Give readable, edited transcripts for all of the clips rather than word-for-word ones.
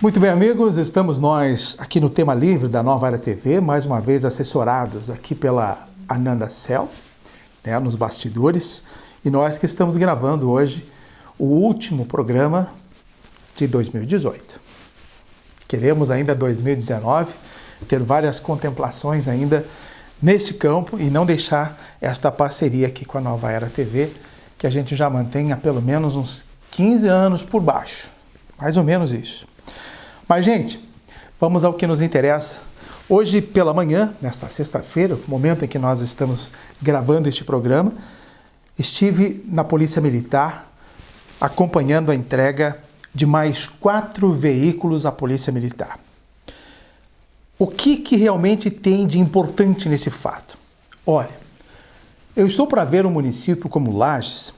Muito bem, amigos, estamos nós aqui no Tema Livre da Nova Era TV, mais uma vez assessorados aqui pela Ananda Cell, nos bastidores, e nós que estamos gravando hoje o último programa de 2018. Queremos ainda 2019 ter várias contemplações ainda neste campo e não deixar esta parceria aqui com a Nova Era TV, que a gente já mantém há pelo menos uns 15 anos por baixo, mais ou menos isso. Mas, gente, vamos ao que nos interessa. Hoje pela manhã, nesta sexta-feira, momento em que nós estamos gravando este programa, estive na Polícia Militar acompanhando a entrega de mais 4 veículos à Polícia Militar. O que realmente tem de importante nesse fato? Olha, eu estou para ver um município como Lages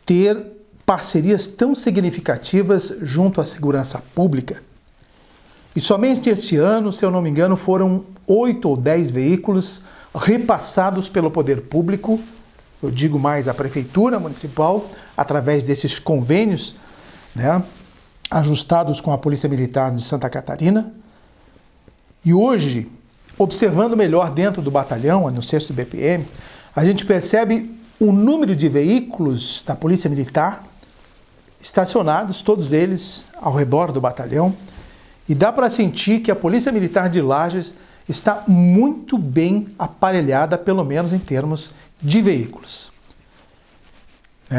ter parcerias tão significativas junto à segurança pública. E somente este ano, se eu não me engano, foram 8 ou 10 veículos repassados pelo poder público, eu digo mais a Prefeitura Municipal, através desses convênios, ajustados com a Polícia Militar de Santa Catarina. E hoje, observando melhor dentro do batalhão, no 6º BPM, a gente percebe o número de veículos da Polícia Militar estacionados, todos eles ao redor do batalhão, e dá para sentir que a Polícia Militar de Lages está muito bem aparelhada, pelo menos em termos de veículos.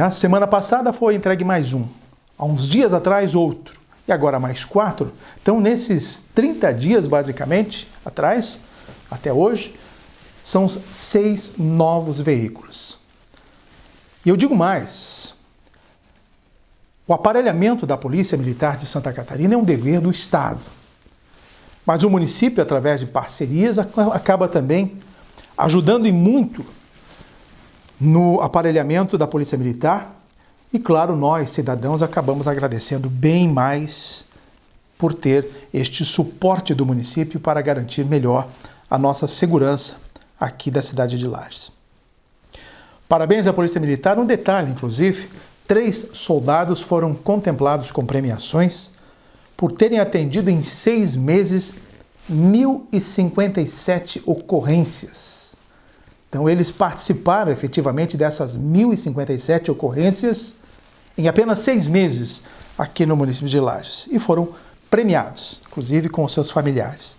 Semana passada foi entregue mais um, há uns dias atrás outro, e agora mais 4. Então, nesses 30 dias, basicamente, atrás, até hoje, são 6 novos veículos. E eu digo mais, o aparelhamento da Polícia Militar de Santa Catarina é um dever do Estado. Mas o município, através de parcerias, acaba também ajudando e muito no aparelhamento da Polícia Militar. E, claro, nós, cidadãos, acabamos agradecendo bem mais por ter este suporte do município para garantir melhor a nossa segurança aqui da cidade de Lages. Parabéns à Polícia Militar. Um detalhe, inclusive, 3 soldados foram contemplados com premiações por terem atendido em 6 meses 1.057 ocorrências. Então, eles participaram efetivamente dessas 1.057 ocorrências em apenas 6 meses aqui no município de Lages e foram premiados, inclusive com os seus familiares.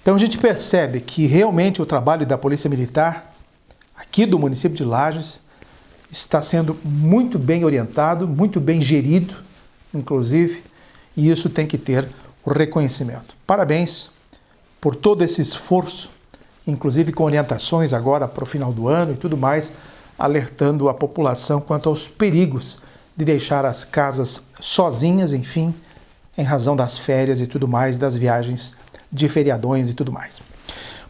Então, a gente percebe que realmente o trabalho da Polícia Militar aqui do município de Lages está sendo muito bem orientado, muito bem gerido, inclusive, e isso tem que ter o reconhecimento. Parabéns por todo esse esforço, inclusive com orientações agora para o final do ano e tudo mais, alertando a população quanto aos perigos de deixar as casas sozinhas, enfim, em razão das férias e tudo mais, das viagens de feriadões e tudo mais.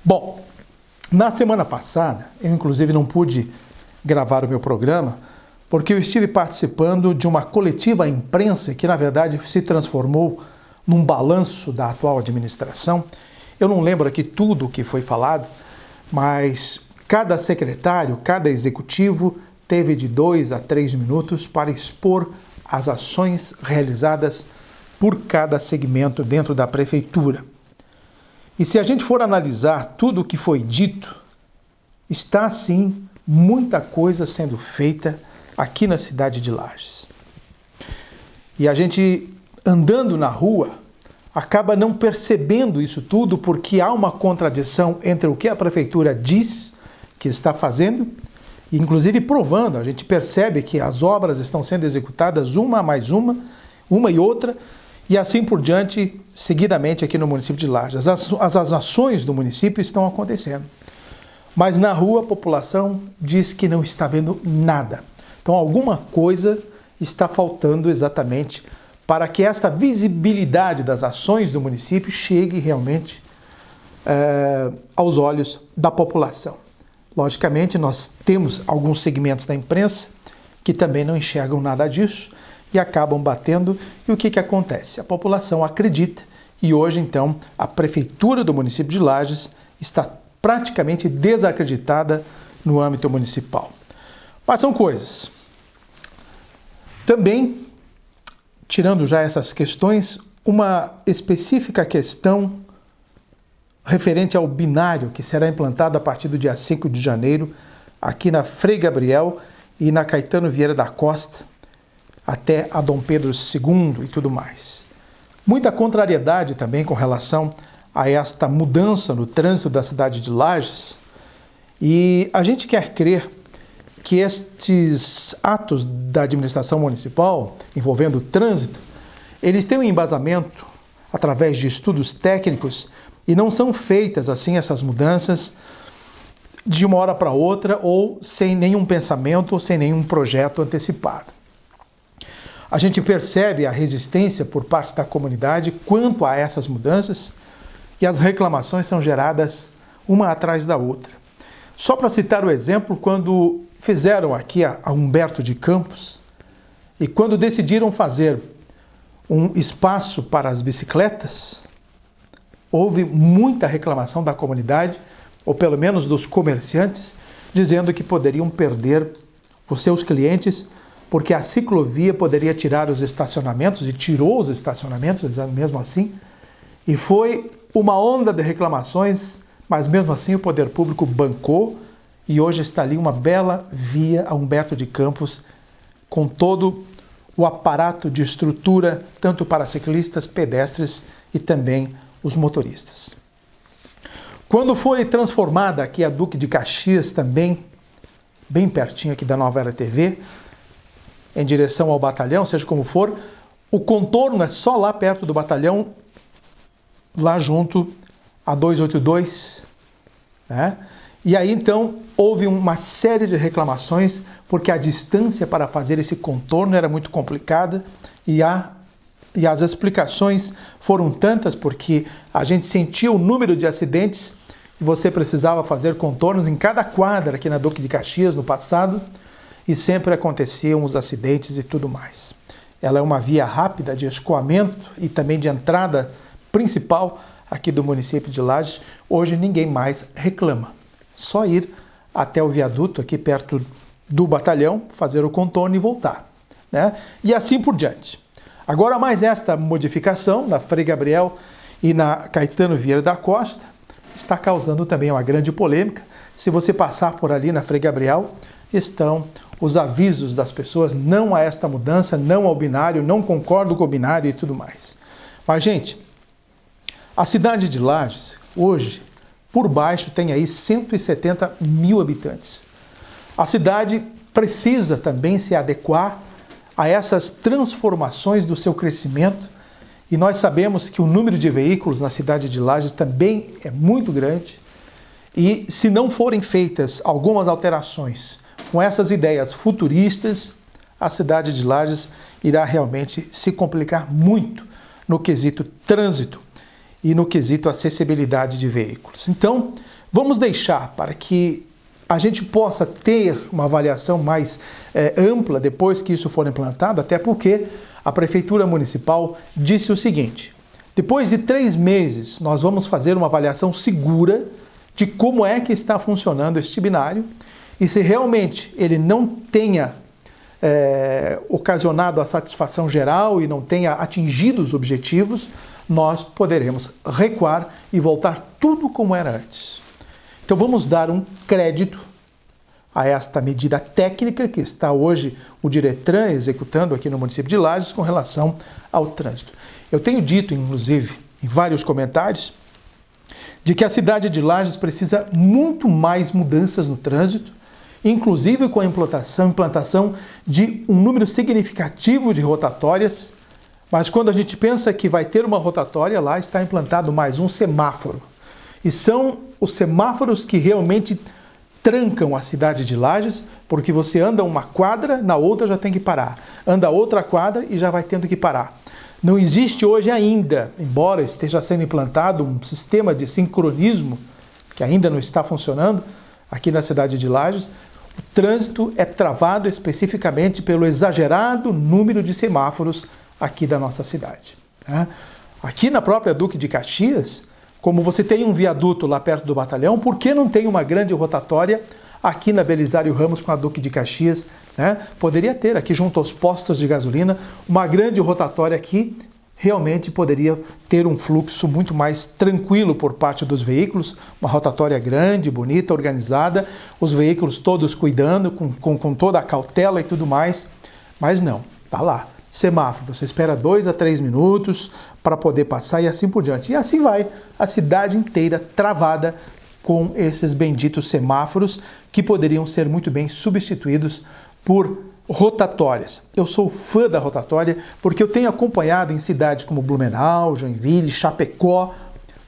Bom, na semana passada, eu inclusive não pude gravar o meu programa, porque eu estive participando de uma coletiva à imprensa que, na verdade, se transformou num balanço da atual administração. Eu não lembro aqui tudo o que foi falado, mas cada secretário, cada executivo teve de 2 a 3 minutos para expor as ações realizadas por cada segmento dentro da prefeitura. E se a gente for analisar tudo o que foi dito, está, sim, muita coisa sendo feita aqui na cidade de Lages. E a gente, andando na rua, acaba não percebendo isso tudo porque há uma contradição entre o que a prefeitura diz que está fazendo, e inclusive provando. A gente percebe que as obras estão sendo executadas uma mais uma e outra, e assim por diante, seguidamente aqui no município de Lages. As ações do município estão acontecendo. Mas na rua a população diz que não está vendo nada. Então alguma coisa está faltando exatamente para que esta visibilidade das ações do município chegue realmente aos olhos da população. Logicamente, nós temos alguns segmentos da imprensa que também não enxergam nada disso e acabam batendo. E o que acontece? A população acredita e hoje, então, a Prefeitura do município de Lages está praticamente desacreditada no âmbito municipal. Mas são coisas. Também, tirando já essas questões, uma específica questão referente ao binário que será implantado a partir do dia 5 de janeiro, aqui na Frei Gabriel e na Caetano Vieira da Costa, até a Dom Pedro II e tudo mais. Muita contrariedade também com relação a esta mudança no trânsito da cidade de Lages, e a gente quer crer que estes atos da administração municipal envolvendo o trânsito, eles têm um embasamento através de estudos técnicos e não são feitas assim essas mudanças de uma hora para outra ou sem nenhum pensamento ou sem nenhum projeto antecipado. A gente percebe a resistência por parte da comunidade quanto a essas mudanças e as reclamações são geradas uma atrás da outra. Só para citar o exemplo, quando fizeram aqui a Humberto de Campos e quando decidiram fazer um espaço para as bicicletas, houve muita reclamação da comunidade, ou pelo menos dos comerciantes, dizendo que poderiam perder os seus clientes porque a ciclovia poderia tirar os estacionamentos, e tirou os estacionamentos mesmo assim, e foi uma onda de reclamações, mas mesmo assim o poder público bancou, e hoje está ali uma bela via a Humberto de Campos, com todo o aparato de estrutura, tanto para ciclistas, pedestres e também os motoristas. Quando foi transformada aqui a Duque de Caxias, também, bem pertinho aqui da Nova Era TV, em direção ao batalhão, seja como for, o contorno é só lá perto do batalhão, lá junto a 282, né? E aí então houve uma série de reclamações porque a distância para fazer esse contorno era muito complicada e as explicações foram tantas porque a gente sentia o número de acidentes e você precisava fazer contornos em cada quadra aqui na Duque de Caxias no passado e sempre aconteciam os acidentes e tudo mais. Ela é uma via rápida de escoamento e também de entrada principal aqui do município de Lages. Hoje ninguém mais reclama. Só ir até o viaduto aqui perto do batalhão, fazer o contorno e voltar, né? E assim por diante. Agora mais esta modificação na Frei Gabriel e na Caetano Vieira da Costa está causando também uma grande polêmica. Se você passar por ali na Frei Gabriel, estão os avisos das pessoas, não a esta mudança, não ao binário, não concordo com o binário e tudo mais. Mas, gente, a cidade de Lages, hoje, por baixo, tem aí 170 mil habitantes. A cidade precisa também se adequar a essas transformações do seu crescimento e nós sabemos que o número de veículos na cidade de Lages também é muito grande e se não forem feitas algumas alterações com essas ideias futuristas, a cidade de Lages irá realmente se complicar muito no quesito trânsito e no quesito acessibilidade de veículos. Então, vamos deixar para que a gente possa ter uma avaliação mais ampla depois que isso for implantado, até porque a Prefeitura Municipal disse o seguinte: depois de 3 meses nós vamos fazer uma avaliação segura de como é que está funcionando este binário e se realmente ele não tenha ocasionado a satisfação geral e não tenha atingido os objetivos, nós poderemos recuar e voltar tudo como era antes. Então vamos dar um crédito a esta medida técnica que está hoje o Diretran executando aqui no município de Lages com relação ao trânsito. Eu tenho dito, inclusive, em vários comentários, de que a cidade de Lages precisa muito mais mudanças no trânsito, inclusive com a implantação de um número significativo de rotatórias, mas quando a gente pensa que vai ter uma rotatória, lá está implantado mais um semáforo. E são os semáforos que realmente trancam a cidade de Lages, porque você anda uma quadra, na outra já tem que parar. Anda outra quadra e já vai tendo que parar. Não existe hoje ainda, embora esteja sendo implantado um sistema de sincronismo, que ainda não está funcionando aqui na cidade de Lages, o trânsito é travado especificamente pelo exagerado número de semáforos aqui da nossa cidade, né? Aqui na própria Duque de Caxias, como você tem um viaduto lá perto do batalhão, por que não tem uma grande rotatória aqui na Belisário Ramos com a Duque de Caxias, né? Poderia ter aqui junto aos postos de gasolina uma grande rotatória aqui, realmente poderia ter um fluxo muito mais tranquilo por parte dos veículos, uma rotatória grande, bonita, organizada, os veículos todos cuidando, com toda a cautela e tudo mais, mas não, tá lá, semáforo, você espera 2 a 3 minutos para poder passar e assim por diante. E assim vai, a cidade inteira travada com esses benditos semáforos que poderiam ser muito bem substituídos por rotatórias. Eu sou fã da rotatória porque eu tenho acompanhado em cidades como Blumenau, Joinville, Chapecó,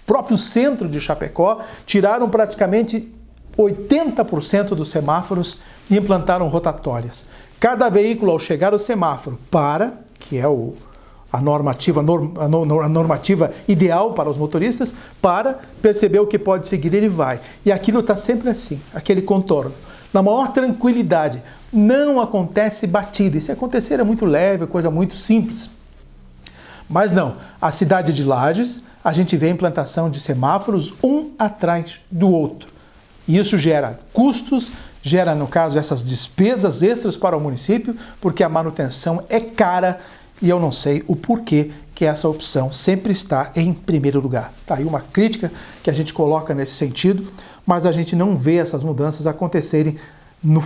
próprio centro de Chapecó, tiraram praticamente 80% dos semáforos e implantaram rotatórias. Cada veículo, ao chegar ao semáforo, para, que é a normativa ideal para os motoristas, para perceber o que pode seguir, ele vai. E aquilo está sempre assim, aquele contorno. Na maior tranquilidade, não acontece batida. E se acontecer é muito leve, coisa muito simples. Mas não, a cidade de Lages, a gente vê a implantação de semáforos um atrás do outro. E isso gera custos, gera, no caso, essas despesas extras para o município, porque a manutenção é cara e eu não sei o porquê que essa opção sempre está em primeiro lugar. Tá aí uma crítica que a gente coloca nesse sentido, mas a gente não vê essas mudanças acontecerem no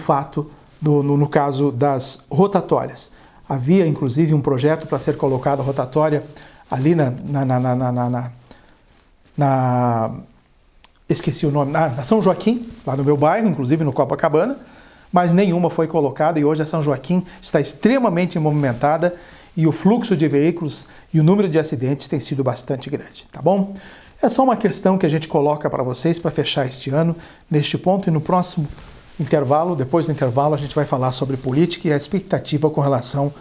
caso das rotatórias. Havia, inclusive, um projeto para ser colocado a rotatória ali esqueci o nome, na São Joaquim, lá no meu bairro, inclusive no Copacabana, mas nenhuma foi colocada e hoje a São Joaquim está extremamente movimentada e o fluxo de veículos e o número de acidentes tem sido bastante grande, tá bom? É só uma questão que a gente coloca para vocês para fechar este ano neste ponto e no próximo intervalo, depois do intervalo, a gente vai falar sobre política e a expectativa com relação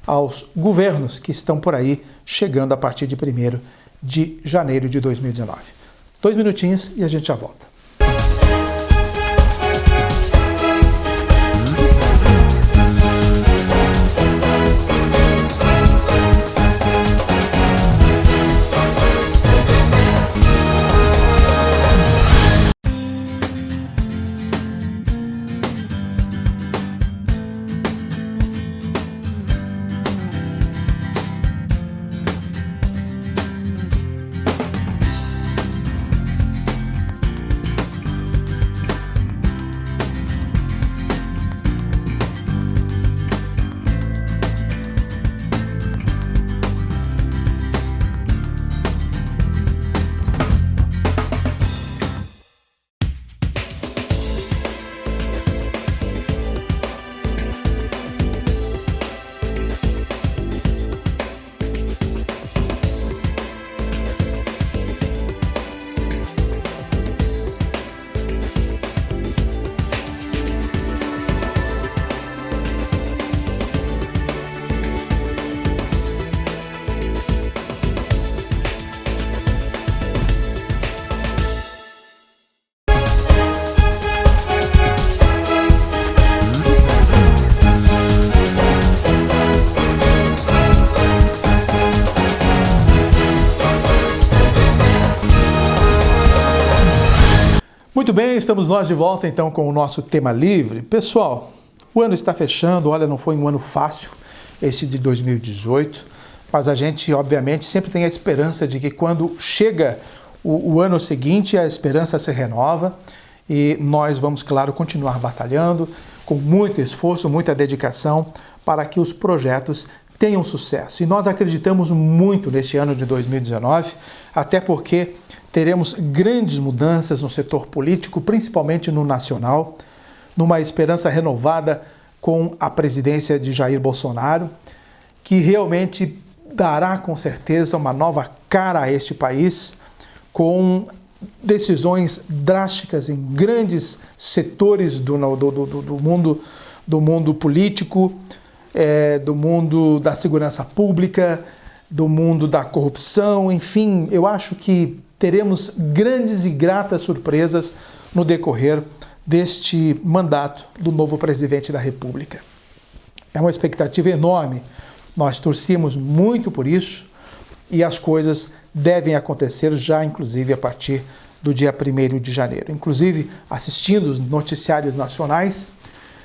aos governos que estão por aí chegando a partir de 1º de janeiro de 2019. 2 minutinhos e a gente já volta. Muito bem, estamos nós de volta então com o nosso tema livre. Pessoal, o ano está fechando, olha, não foi um ano fácil esse de 2018, mas a gente obviamente sempre tem a esperança de que quando chega o ano seguinte, a esperança se renova e nós vamos, claro, continuar batalhando com muito esforço, muita dedicação para que os projetos tenham sucesso. E nós acreditamos muito neste ano de 2019, até porque teremos grandes mudanças no setor político, principalmente no nacional, numa esperança renovada com a presidência de Jair Bolsonaro, que realmente dará com certeza uma nova cara a este país, com decisões drásticas em grandes setores do mundo político, do mundo da segurança pública, do mundo da corrupção, enfim, eu acho que teremos grandes e gratas surpresas no decorrer deste mandato do novo presidente da República. É uma expectativa enorme, nós torcemos muito por isso e as coisas devem acontecer já, inclusive, a partir do dia 1º de janeiro. Inclusive, assistindo os noticiários nacionais,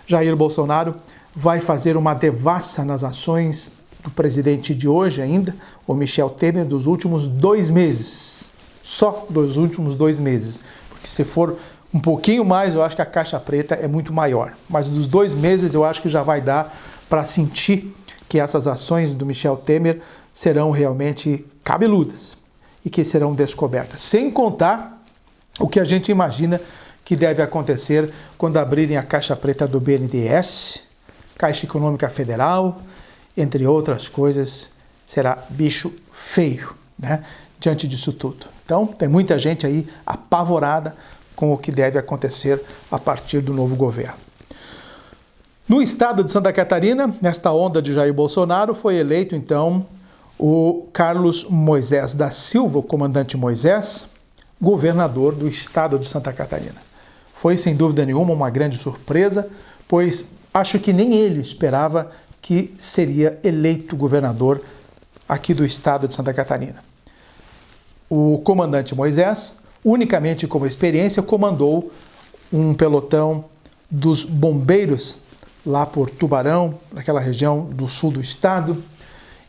Jair Bolsonaro vai fazer uma devassa nas ações do presidente de hoje ainda, o Michel Temer, dos últimos 2 meses. Só dos últimos 2 meses. Porque se for um pouquinho mais, eu acho que a caixa preta é muito maior. Mas dos 2 meses eu acho que já vai dar para sentir que essas ações do Michel Temer serão realmente cabeludas e que serão descobertas. Sem contar o que a gente imagina que deve acontecer quando abrirem a caixa preta do BNDES, Caixa Econômica Federal, entre outras coisas, será bicho feio, né, diante disso tudo. Então, tem muita gente aí apavorada com o que deve acontecer a partir do novo governo. No estado de Santa Catarina, nesta onda de Jair Bolsonaro, foi eleito, então, o Carlos Moisés da Silva, o comandante Moisés, governador do estado de Santa Catarina. Foi, sem dúvida nenhuma, uma grande surpresa, pois acho que nem ele esperava que seria eleito governador aqui do estado de Santa Catarina. O comandante Moisés, unicamente como experiência, comandou um pelotão dos bombeiros lá por Tubarão, naquela região do sul do estado,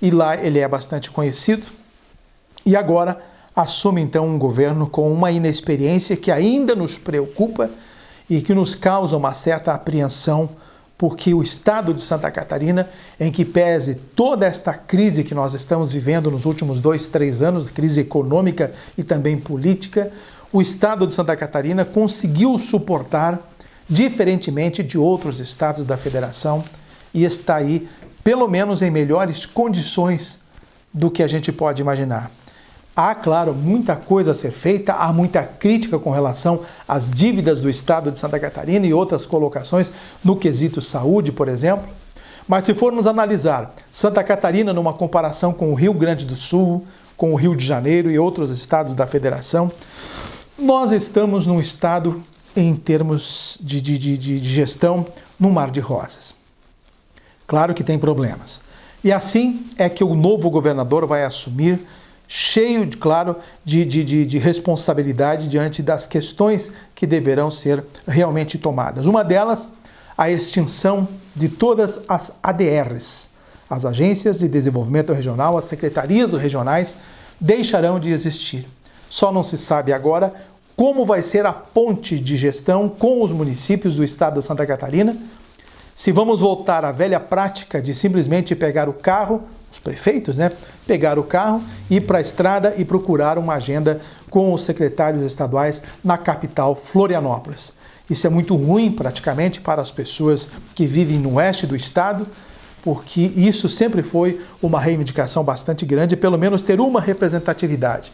e lá ele é bastante conhecido. E agora assume então um governo com uma inexperiência que ainda nos preocupa e que nos causa uma certa apreensão, porque o estado de Santa Catarina, em que pese toda esta crise que nós estamos vivendo nos últimos 2, 3 anos, crise econômica e também política, o estado de Santa Catarina conseguiu suportar, diferentemente de outros estados da federação, e está aí, pelo menos, em melhores condições do que a gente pode imaginar. Há, claro, muita coisa a ser feita, há muita crítica com relação às dívidas do estado de Santa Catarina e outras colocações no quesito saúde, por exemplo. Mas se formos analisar Santa Catarina numa comparação com o Rio Grande do Sul, com o Rio de Janeiro e outros estados da federação, nós estamos num estado, em termos de gestão, num mar de rosas. Claro que tem problemas. E assim é que o novo governador vai assumir, cheio, claro, de responsabilidade diante das questões que deverão ser realmente tomadas. Uma delas, a extinção de todas as ADRs. As Agências de Desenvolvimento Regional, as secretarias regionais, deixarão de existir. Só não se sabe agora como vai ser a ponte de gestão com os municípios do estado de Santa Catarina, se vamos voltar à velha prática de simplesmente pegar o carro, os prefeitos, né, pegar o carro, ir para a estrada e procurar uma agenda com os secretários estaduais na capital, Florianópolis. Isso é muito ruim, praticamente, para as pessoas que vivem no oeste do estado, porque isso sempre foi uma reivindicação bastante grande, pelo menos ter uma representatividade.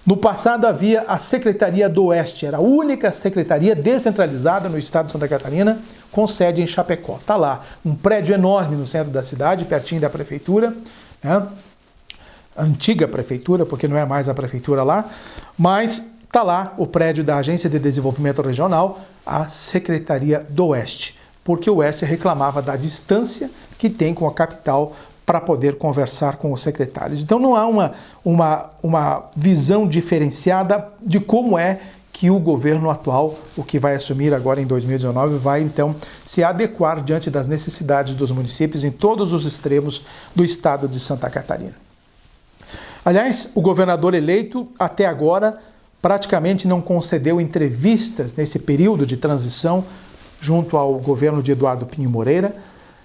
No passado havia a Secretaria do Oeste, era a única secretaria descentralizada no estado de Santa Catarina, com sede em Chapecó. Está lá, um prédio enorme no centro da cidade, pertinho da prefeitura, né? Antiga prefeitura, porque não é mais a prefeitura lá, mas está lá o prédio da Agência de Desenvolvimento Regional, a Secretaria do Oeste, porque o Oeste reclamava da distância que tem com a capital para poder conversar com os secretários. Então não há uma visão diferenciada de como é que o governo atual, o que vai assumir agora em 2019, vai então se adequar diante das necessidades dos municípios em todos os extremos do estado de Santa Catarina. Aliás, o governador eleito, até agora, praticamente não concedeu entrevistas nesse período de transição junto ao governo de Eduardo Pinho Moreira,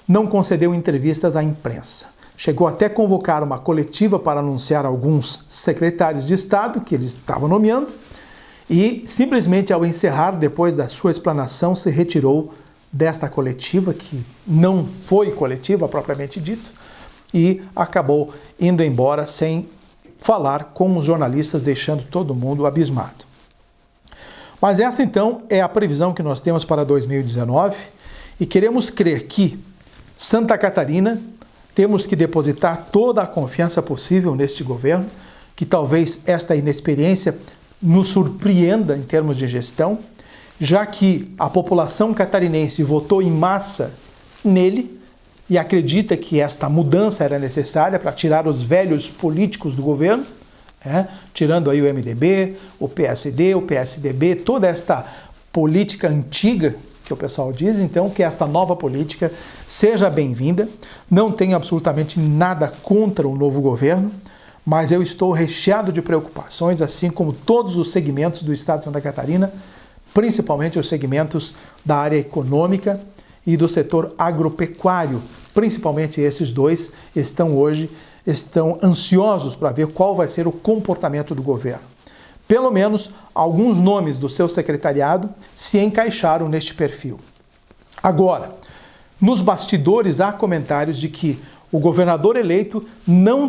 não concedeu entrevistas à imprensa. Chegou até a convocar uma coletiva para anunciar alguns secretários de Estado que ele estava nomeando e simplesmente ao encerrar, depois da sua explanação, se retirou desta coletiva, que não foi coletiva propriamente dito, e acabou indo embora sem falar com os jornalistas, deixando todo mundo abismado. Mas esta então é a previsão que nós temos para 2019 e queremos crer que Santa Catarina, temos que depositar toda a confiança possível neste governo, que talvez esta inexperiência nos surpreenda em termos de gestão, já que a população catarinense votou em massa nele e acredita que esta mudança era necessária para tirar os velhos políticos do governo, tirando aí o MDB, o PSD, o PSDB, toda esta política antiga que que o pessoal diz, então, que esta nova política seja bem-vinda. Não tenho absolutamente nada contra o novo governo, mas eu estou recheado de preocupações, assim como todos os segmentos do estado de Santa Catarina, principalmente os segmentos da área econômica e do setor agropecuário. Principalmente esses dois estão ansiosos para ver qual vai ser o comportamento do governo. Pelo menos alguns nomes do seu secretariado se encaixaram neste perfil. Agora, nos bastidores há comentários de que o governador eleito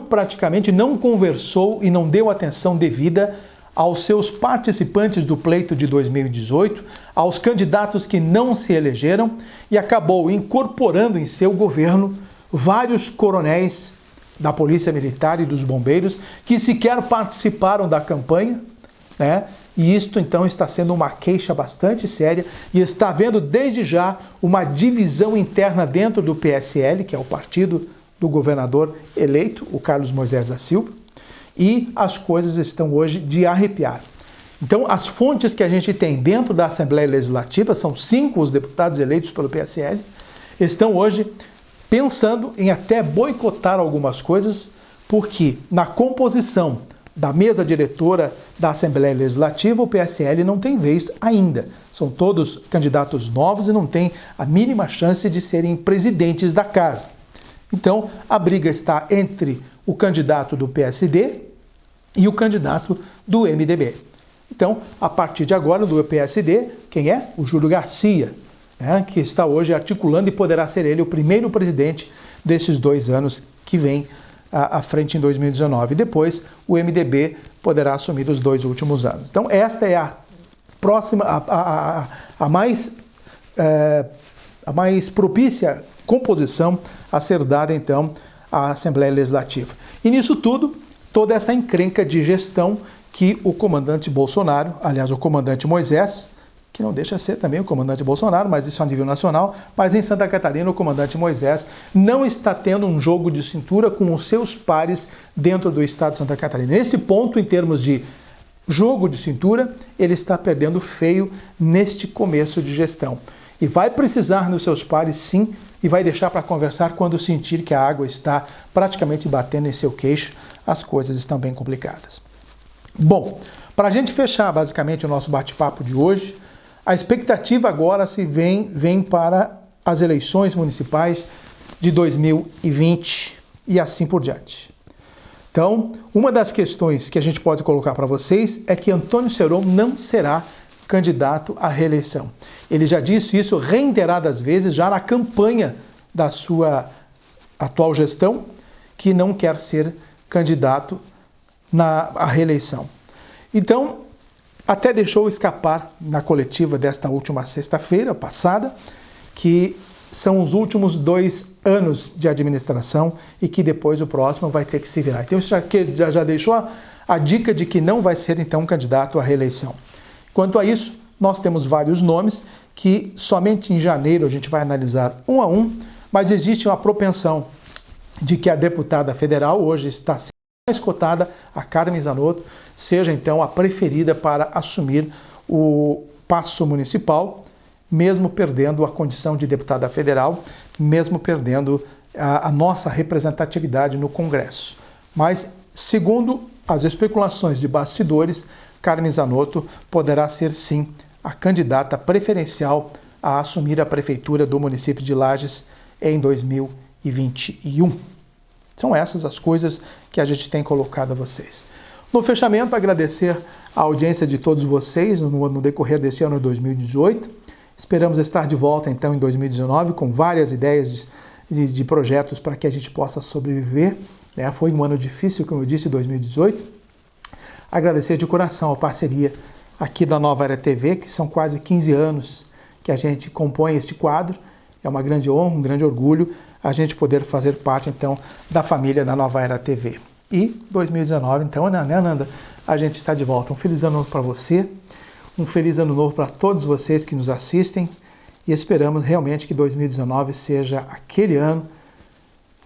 praticamente não conversou e não deu atenção devida aos seus participantes do pleito de 2018, aos candidatos que não se elegeram, e acabou incorporando em seu governo vários coronéis da Polícia Militar e dos Bombeiros que sequer participaram da campanha, né? E isto então está sendo uma queixa bastante séria e está havendo desde já uma divisão interna dentro do PSL, que é o partido do governador eleito, o Carlos Moisés da Silva, e as coisas estão hoje de arrepiar. Então, as fontes que a gente tem dentro da Assembleia Legislativa, são 5 os deputados eleitos pelo PSL, estão hoje pensando em até boicotar algumas coisas, porque na composição da mesa diretora da Assembleia Legislativa, o PSL não tem vez ainda. São todos candidatos novos e não têm a mínima chance de serem presidentes da casa. Então, a briga está entre o candidato do PSD e o candidato do MDB. Então, a partir de agora, do PSD, quem é? O Júlio Garcia, né, que está hoje articulando e poderá ser ele o primeiro presidente desses 2 anos que vem à frente em 2019. Depois, o MDB poderá assumir os 2 últimos anos. Então, esta é a próxima, a mais propícia composição a ser dada, então, à Assembleia Legislativa. E nisso tudo, toda essa encrenca de gestão que o comandante Bolsonaro, aliás, o comandante Moisés, que não deixa de ser também o comandante Bolsonaro, mas isso a nível nacional, mas em Santa Catarina o comandante Moisés não está tendo um jogo de cintura com os seus pares dentro do estado de Santa Catarina. Nesse ponto, em termos de jogo de cintura, ele está perdendo feio neste começo de gestão. E vai precisar nos seus pares, sim, e vai deixar para conversar quando sentir que a água está praticamente batendo em seu queixo, as coisas estão bem complicadas. Bom, para a gente fechar basicamente o nosso bate-papo de hoje, a expectativa agora vem para as eleições municipais de 2020 e assim por diante. Então, uma das questões que a gente pode colocar para vocês é que Antônio Seron não será candidato à reeleição. Ele já disse isso reiteradas vezes, já na campanha da sua atual gestão, que não quer ser candidato à reeleição. Então, até deixou escapar na coletiva desta última sexta-feira passada, que são os últimos 2 anos de administração e que depois o próximo vai ter que se virar. Então, isso já deixou a dica de que não vai ser, então, candidato à reeleição. Quanto a isso, nós temos vários nomes que somente em janeiro a gente vai analisar um a um, mas existe uma propensão de que a deputada federal hoje está sendo mais cotada, a Carmen Zanotto, seja então a preferida para assumir o paço municipal, mesmo perdendo a condição de deputada federal, mesmo perdendo a nossa representatividade no Congresso. Mas, segundo as especulações de bastidores, Carmen Zanotto poderá ser, sim, a candidata preferencial a assumir a prefeitura do município de Lages em 2021. São essas as coisas que a gente tem colocado a vocês. No fechamento, agradecer a audiência de todos vocês no decorrer deste ano de 2018. Esperamos estar de volta, então, em 2019, com várias ideias de projetos para que a gente possa sobreviver. Foi um ano difícil, como eu disse, 2018. Agradecer de coração a parceria aqui da Nova Era TV, que são quase 15 anos que a gente compõe este quadro. É uma grande honra, um grande orgulho a gente poder fazer parte, então, da família da Nova Era TV. E 2019, então, né, Nanda? A gente está de volta. Um feliz ano novo para você, um feliz ano novo para todos vocês que nos assistem e esperamos realmente que 2019 seja aquele ano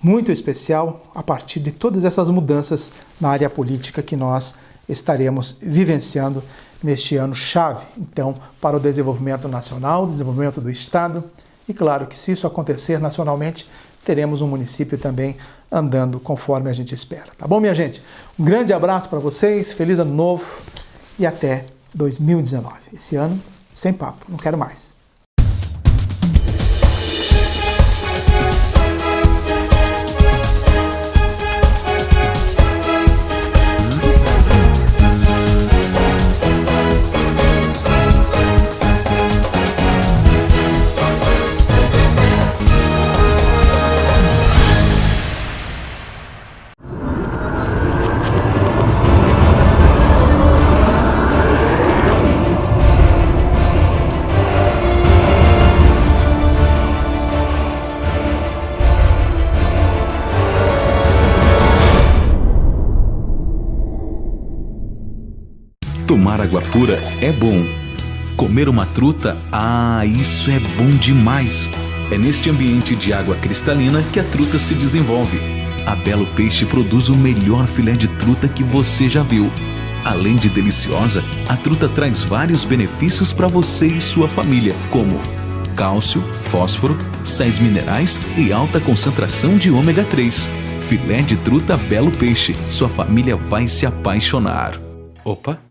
muito especial a partir de todas essas mudanças na área política que nós estaremos vivenciando neste ano chave, então, para o desenvolvimento nacional, desenvolvimento do Estado. E claro que se isso acontecer nacionalmente, teremos um município também andando conforme a gente espera. Tá bom, minha gente? Um grande abraço para vocês, feliz ano novo e até 2019. Esse ano, sem papo, não quero mais. Tomar água pura é bom. Comer uma truta, isso é bom demais. É neste ambiente de água cristalina que a truta se desenvolve. A Belo Peixe produz o melhor filé de truta que você já viu. Além de deliciosa, a truta traz vários benefícios para você e sua família, como cálcio, fósforo, sais minerais e alta concentração de ômega 3. Filé de truta Belo Peixe, sua família vai se apaixonar. Opa!